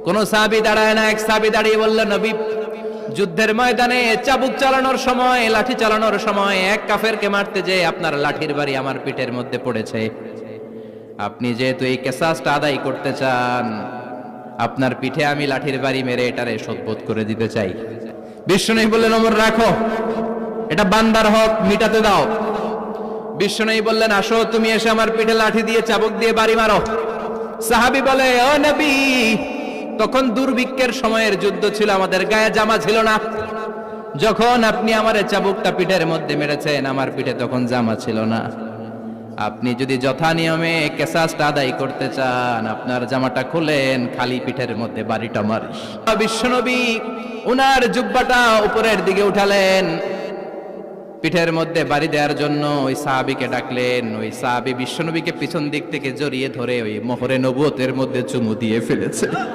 কোন সাহাবী দাঁড়ায় না, এক সাহাবী দাঁড়িয়ে বলল, নবী, যুদ্ধের ময়দানে চাবুক চালানোর সময়, লাঠি চালানোর সময় এক কাফেরকে মারতে যেয়ে আপনার লাঠির বাড়ি আমার পিঠের মধ্যে পড়েছে। আপনি যেহেতু এই কিসাসটা আদায় করতে চান, আপনার পিঠে আমি লাঠির বাড়ি মেরে এটারে শোধবোধ করে দিতে চাই। বিশ্বনবী বললেন, ওমর রাখো, এটা বান্দার হক, মিটাতে দাও। বিশ্বনবী বললেন, আসো, তুমি এসে আমার পিঠে লাঠি দিয়ে চাবুক দিয়ে বাড়ি মারো। সাহাবী বলে, ও নবী, তখন দুর্ভিক্ষের সময়ের যুদ্ধ ছিল, আমাদের গায়ে জামা ছিল না। যখন আপনি আমার চাবুকটা পিঠের মধ্যে মেরেছেন, আমার পিঠে তখন জামা ছিল না। আপনি যদি যথা নিয়মে কিসাসটা আদায় করতে চান, আপনার জামাটা খুলেন, খালি পিঠের মধ্যে বাড়িটা মারিস। বিশ্বনবী উনার জুব্বাটা উপরের দিকে উঠালেন, পিঠের মধ্যে বাড়ি দেওয়ার জন্য ওই সাহাবীকে ডাকলেন। ওই সাহাবী বিশ্বনবীকে পিছন দিক থেকে জড়িয়ে ধরে ওই মোহরে নবুয়তের মধ্যে চুমু দিয়ে ফেলেছে।